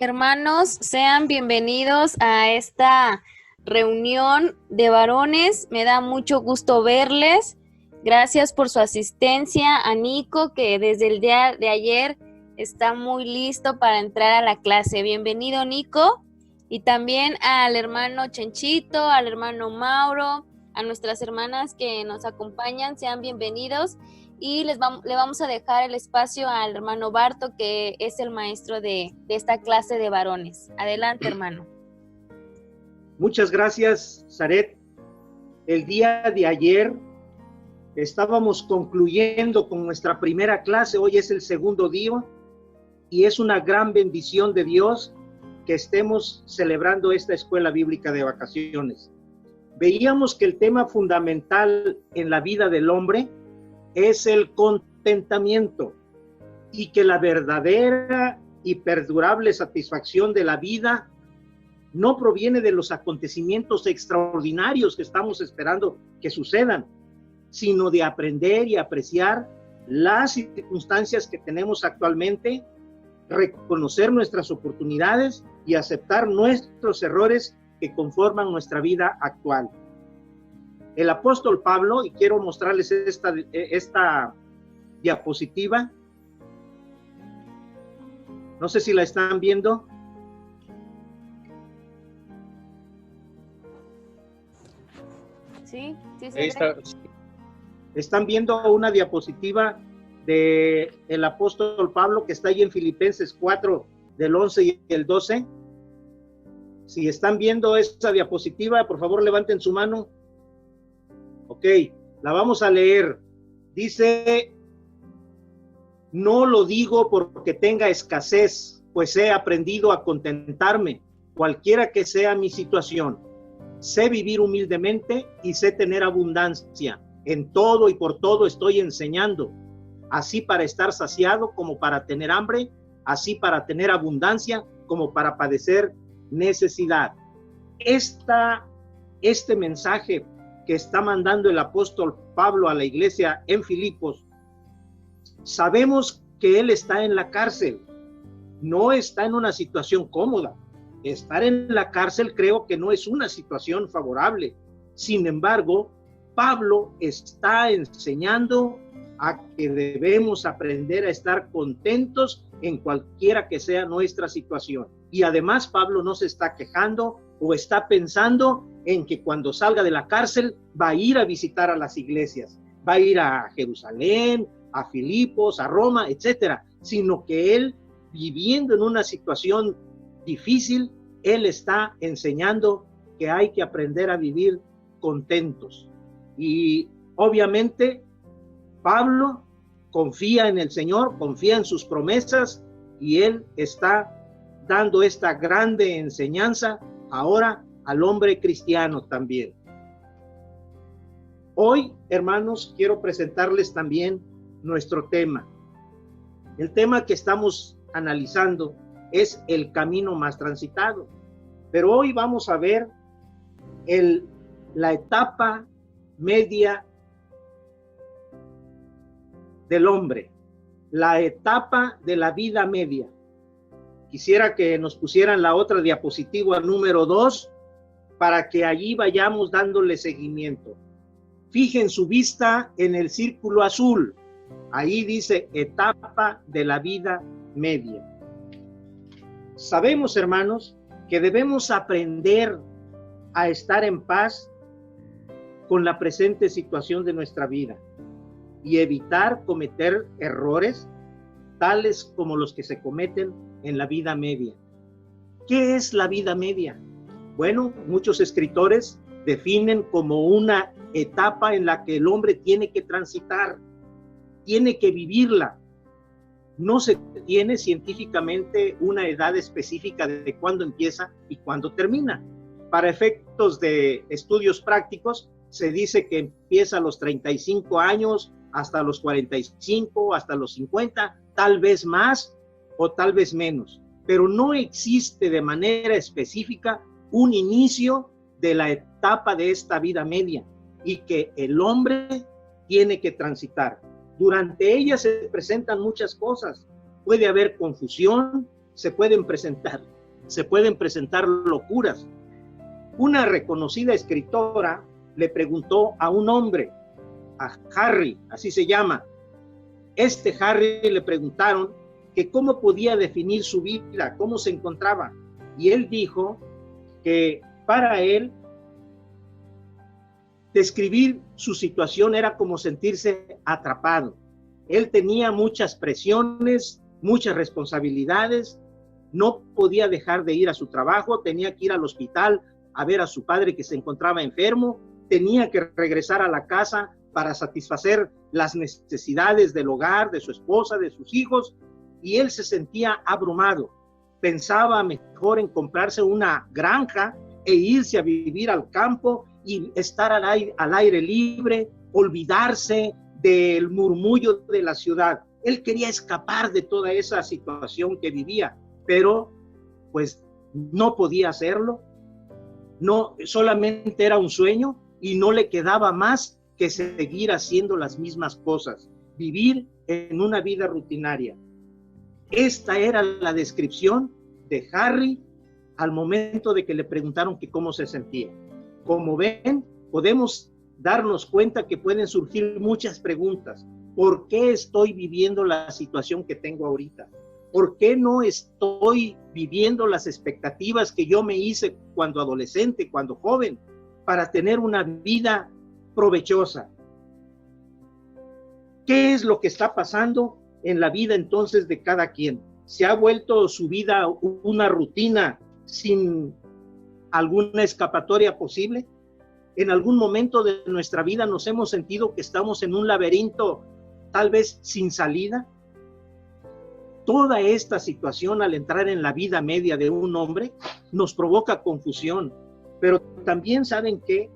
Hermanos, sean bienvenidos a esta reunión de varones. Me da mucho gusto verles. Gracias por su asistencia. A Nico, que desde el día de ayer está muy listo para entrar a la clase. Bienvenido, Nico. Y también al hermano Chenchito, al hermano Mauro, a nuestras hermanas que nos acompañan. Sean bienvenidos. Y le vamos a dejar el espacio al hermano Barto, que es el maestro de esta clase de varones. Adelante, hermano. Muchas gracias, Zaret. El día de ayer estábamos concluyendo con nuestra primera clase. Hoy es el segundo día y es una gran bendición de Dios que estemos celebrando esta escuela bíblica de vacaciones. Veíamos que el tema fundamental en la vida del hombre es el contentamiento y que la verdadera y perdurable satisfacción de la vida no proviene de los acontecimientos extraordinarios que estamos esperando que sucedan, sino de aprender y apreciar las circunstancias que tenemos actualmente, reconocer nuestras oportunidades y aceptar nuestros errores que conforman nuestra vida actual. El apóstol Pablo, y quiero mostrarles esta diapositiva, no sé si la están viendo. Sí, están viendo una diapositiva de el apóstol Pablo que está ahí en Filipenses 4 del 11 y el 12. Si están viendo esa diapositiva, por favor levanten su mano. Ok, la vamos a leer. Dice: no lo digo porque tenga escasez, pues he aprendido a contentarme, cualquiera que sea mi situación. Sé vivir humildemente y sé tener abundancia. En todo y por todo estoy enseñando, así para estar saciado como para tener hambre, así para tener abundancia como para padecer necesidad. Este mensaje que está mandando el apóstol Pablo a la iglesia en Filipos, sabemos que él está en la cárcel, no está en una situación cómoda. Estar en la cárcel creo que no es una situación favorable. Sin embargo, Pablo está enseñando a que debemos aprender a estar contentos en cualquiera que sea nuestra situación. Y además Pablo no se está quejando o está pensando en que cuando salga de la cárcel va a ir a visitar a las iglesias, va a ir a Jerusalén, a Filipos, a Roma, etcétera, sino que él, viviendo en una situación difícil, él está enseñando que hay que aprender a vivir contentos. Y obviamente Pablo confía en el Señor, confía en sus promesas, y él está dando esta grande enseñanza ahora al hombre cristiano también. Hoy, hermanos, quiero presentarles también nuestro tema. El tema que estamos analizando es el camino más transitado, pero hoy vamos a ver la etapa media del hombre, la etapa de la vida media. Quisiera que nos pusieran la otra diapositiva número 2 para que allí vayamos dándole seguimiento. Fijen su vista en el círculo azul. Ahí dice etapa de la vida media. Sabemos, hermanos, que debemos aprender a estar en paz con la presente situación de nuestra vida y evitar cometer errores tales como los que se cometen en la vida media. ¿Qué es la vida media? Bueno, muchos escritores definen como una etapa en la que el hombre tiene que transitar, tiene que vivirla. No se tiene científicamente una edad específica de cuándo empieza y cuándo termina. Para efectos de estudios prácticos, se dice que empieza a los 35 años, hasta los 45, hasta los 50, tal vez más o tal vez menos. Pero no existe de manera específica un inicio de la etapa de esta vida media y que el hombre tiene que transitar. Durante ella se presentan muchas cosas. Puede haber confusión, se pueden presentar locuras. Una reconocida escritora le preguntó a un hombre, a Harry, así se llama. Harry le preguntaron que cómo podía definir su vida, cómo se encontraba. Y él dijo que para él describir su situación era como sentirse atrapado. Él tenía muchas presiones, muchas responsabilidades, no podía dejar de ir a su trabajo, tenía que ir al hospital a ver a su padre que se encontraba enfermo, tenía que regresar a la casa para satisfacer las necesidades del hogar, de su esposa, de sus hijos, y él se sentía abrumado. Pensaba mejor en comprarse una granja e irse a vivir al campo y estar al aire libre, olvidarse del murmullo de la ciudad. Él quería escapar de toda esa situación que vivía, pero pues no podía hacerlo. No, solamente era un sueño y no le quedaba más que seguir haciendo las mismas cosas, vivir en una vida rutinaria. Esta era la descripción de Harry al momento de que le preguntaron que cómo se sentía. Como ven, podemos darnos cuenta que pueden surgir muchas preguntas. ¿Por qué estoy viviendo la situación que tengo ahorita? ¿Por qué no estoy viviendo las expectativas que yo me hice cuando adolescente, cuando joven, para tener una vida provechosa? ¿Qué es lo que está pasando en la vida entonces de cada quien? ¿Se ha vuelto su vida una rutina sin alguna escapatoria posible? ¿En algún momento de nuestra vida nos hemos sentido que estamos en un laberinto tal vez sin salida? Toda esta situación al entrar en la vida media de un hombre nos provoca confusión, pero también saben que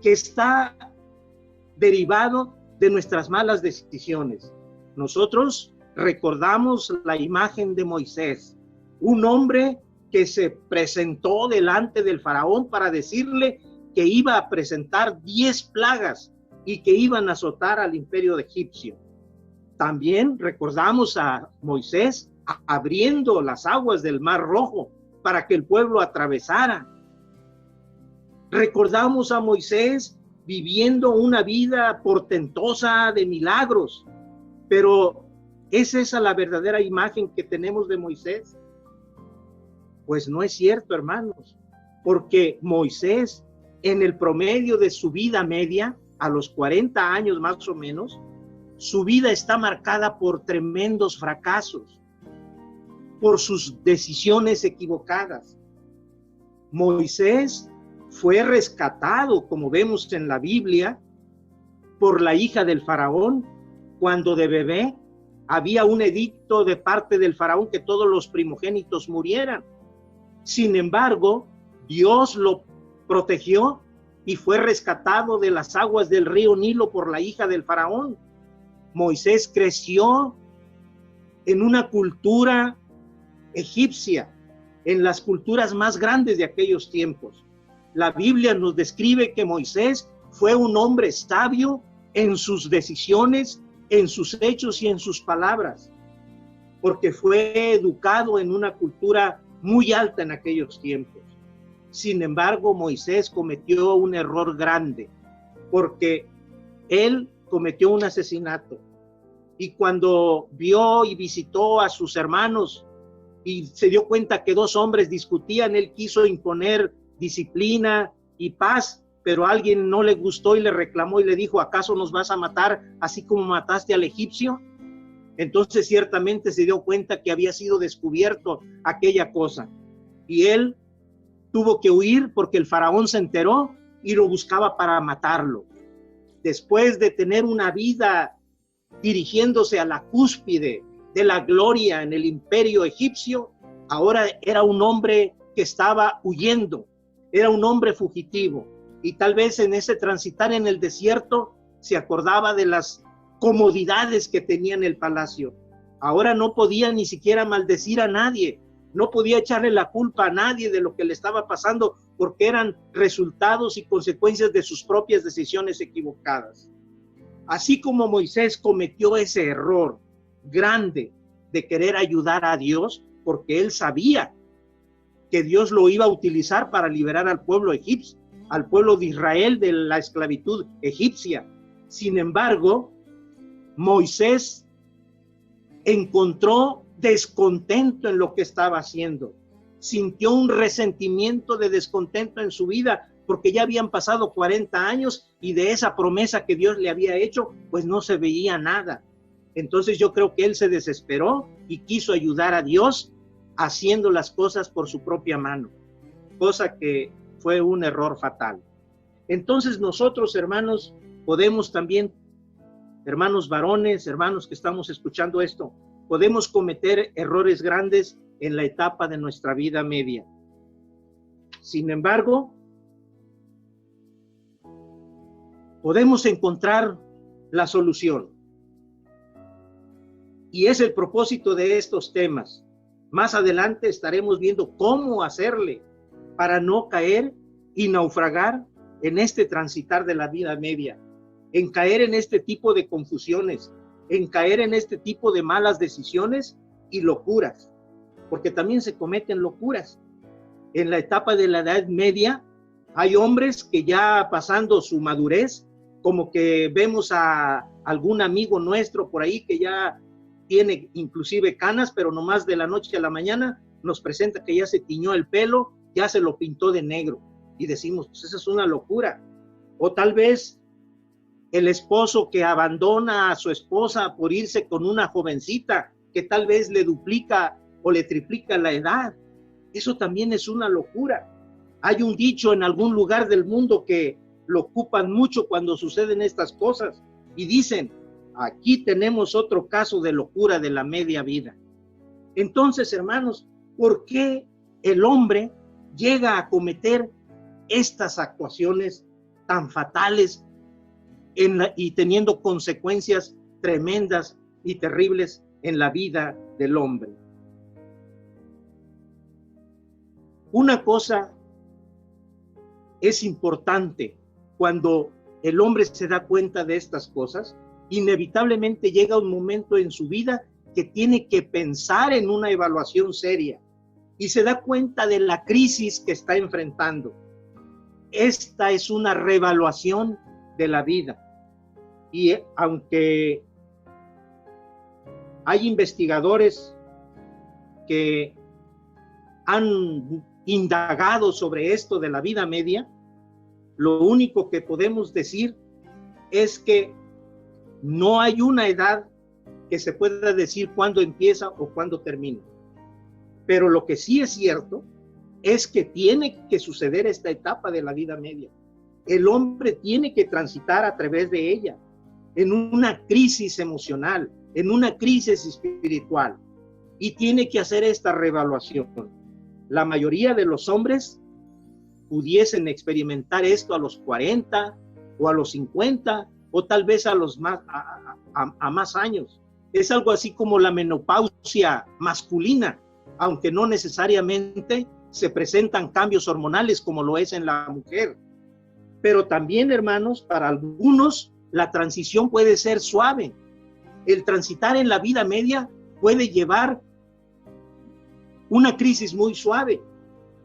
está derivado de nuestras malas decisiones. Nosotros recordamos la imagen de Moisés, un hombre que se presentó delante del faraón para decirle que iba a presentar 10 plagas y que iban a azotar al imperio egipcio. También recordamos a Moisés abriendo las aguas del Mar Rojo para que el pueblo atravesara. Recordamos a Moisés viviendo una vida portentosa de milagros, pero ¿es esa la verdadera imagen que tenemos de Moisés? Pues no es cierto, hermanos, porque Moisés, en el promedio de su vida media, a los 40 años más o menos, su vida está marcada por tremendos fracasos, por sus decisiones equivocadas. Moisés fue rescatado, como vemos en la Biblia, por la hija del faraón, cuando de bebé había un edicto de parte del faraón que todos los primogénitos murieran. Sin embargo, Dios lo protegió y fue rescatado de las aguas del río Nilo por la hija del faraón. Moisés creció en una cultura egipcia, en las culturas más grandes de aquellos tiempos. La Biblia nos describe que Moisés fue un hombre sabio en sus decisiones, en sus hechos y en sus palabras, porque fue educado en una cultura muy alta en aquellos tiempos. Sin embargo, Moisés cometió un error grande, porque él cometió un asesinato. Y cuando vio y visitó a sus hermanos y se dio cuenta que 2 hombres discutían, él quiso imponer disciplina y paz, pero a alguien no le gustó y le reclamó y le dijo: ¿acaso nos vas a matar así como mataste al egipcio? Entonces ciertamente se dio cuenta que había sido descubierto aquella cosa y él tuvo que huir porque el faraón se enteró y lo buscaba para matarlo. Después de tener una vida dirigiéndose a la cúspide de la gloria en el imperio egipcio, ahora era un hombre que estaba huyendo, era un hombre fugitivo, y tal vez en ese transitar en el desierto se acordaba de las comodidades que tenía en el palacio. Ahora no podía ni siquiera maldecir a nadie, no podía echarle la culpa a nadie de lo que le estaba pasando, porque eran resultados y consecuencias de sus propias decisiones equivocadas. Así como Moisés cometió ese error grande de querer ayudar a Dios, porque él sabía que Dios lo iba a utilizar para liberar al pueblo egipcio, al pueblo de Israel de la esclavitud egipcia. Sin embargo, Moisés encontró descontento en lo que estaba haciendo. Sintió un resentimiento de descontento en su vida porque ya habían pasado 40 años y de esa promesa que Dios le había hecho, pues no se veía nada. Entonces yo creo que él se desesperó y quiso ayudar a Dios haciendo las cosas por su propia mano, cosa que fue un error fatal. Entonces nosotros, hermanos, podemos también, hermanos varones, hermanos que estamos escuchando esto, podemos cometer errores grandes en la etapa de nuestra vida media. Sin embargo, podemos encontrar la solución. Y es el propósito de estos temas. Más adelante estaremos viendo cómo hacerle para no caer y naufragar en este transitar de la vida media, en caer en este tipo de confusiones, en caer en este tipo de malas decisiones y locuras, porque también se cometen locuras. En la etapa de la edad media hay hombres que ya pasando su madurez, como que vemos a algún amigo nuestro por ahí que ya tiene inclusive canas, pero nomás de la noche a la mañana nos presenta que ya se tiñó el pelo, ya se lo pintó de negro, y decimos, pues esa es una locura. O tal vez el esposo que abandona a su esposa por irse con una jovencita que tal vez le duplica o le triplica la edad. Eso también es una locura. Hay un dicho en algún lugar del mundo que lo ocupan mucho cuando suceden estas cosas y dicen, aquí tenemos otro caso de locura de la media vida. Entonces, hermanos, ¿por qué el hombre llega a cometer estas actuaciones tan fatales y teniendo consecuencias tremendas y terribles en la vida del hombre? Una cosa es importante: cuando el hombre se da cuenta de estas cosas, inevitablemente llega un momento en su vida que tiene que pensar en una evaluación seria y se da cuenta de la crisis que está enfrentando. Esta es una reevaluación de la vida. Y aunque hay investigadores que han indagado sobre esto de la vida media, lo único que podemos decir es que no hay una edad que se pueda decir cuándo empieza o cuándo termina. Pero lo que sí es cierto es que tiene que suceder esta etapa de la vida media. El hombre tiene que transitar a través de ella, en una crisis emocional, en una crisis espiritual, y tiene que hacer esta reevaluación. La mayoría de los hombres pudiesen experimentar esto a los 40 o a los 50 o tal vez a más años. Es algo así como la menopausia masculina, aunque no necesariamente se presentan cambios hormonales como lo es en la mujer. Pero también, hermanos, para algunos la transición puede ser suave. El transitar en la vida media puede llevar una crisis muy suave,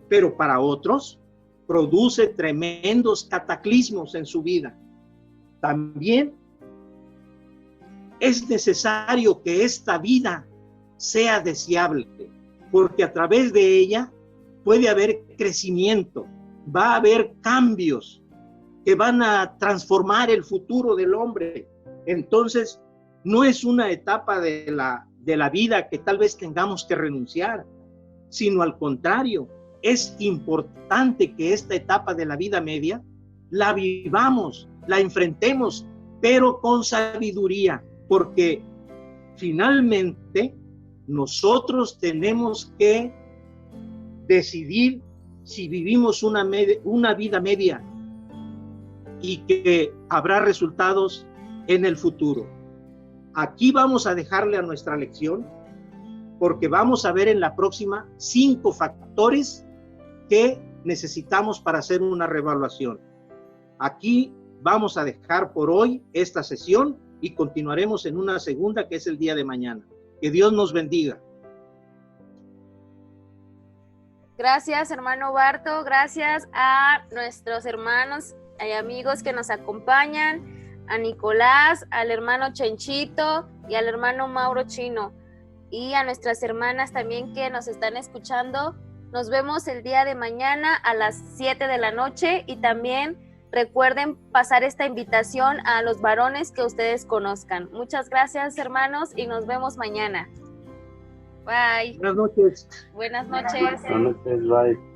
pero para otros produce tremendos cataclismos en su vida. También es necesario que esta vida sea deseable, porque a través de ella puede haber crecimiento, va a haber cambios que van a transformar el futuro del hombre. Entonces, no es una etapa de la vida que tal vez tengamos que renunciar, sino al contrario, es importante que esta etapa de la vida media la vivamos, la enfrentemos, pero con sabiduría, porque finalmente nosotros tenemos que decidir si vivimos una vida media y que habrá resultados en el futuro. Aquí vamos a dejarle a nuestra lección, porque vamos a ver en la próxima 5 factores que necesitamos para hacer una reevaluación. Aquí vamos a dejar por hoy esta sesión y continuaremos en una segunda, que es el día de mañana. Que Dios nos bendiga. Gracias, hermano Barto. Gracias a nuestros hermanos y amigos que nos acompañan, a Nicolás, al hermano Chenchito y al hermano Mauro Chino, y a nuestras hermanas también que nos están escuchando. Nos vemos el día de mañana a las 7 de la noche, y también recuerden pasar esta invitación a los varones que ustedes conozcan. Muchas gracias, hermanos, y nos vemos mañana. Bye. Buenas noches. Buenas noches. Buenas noches, bye.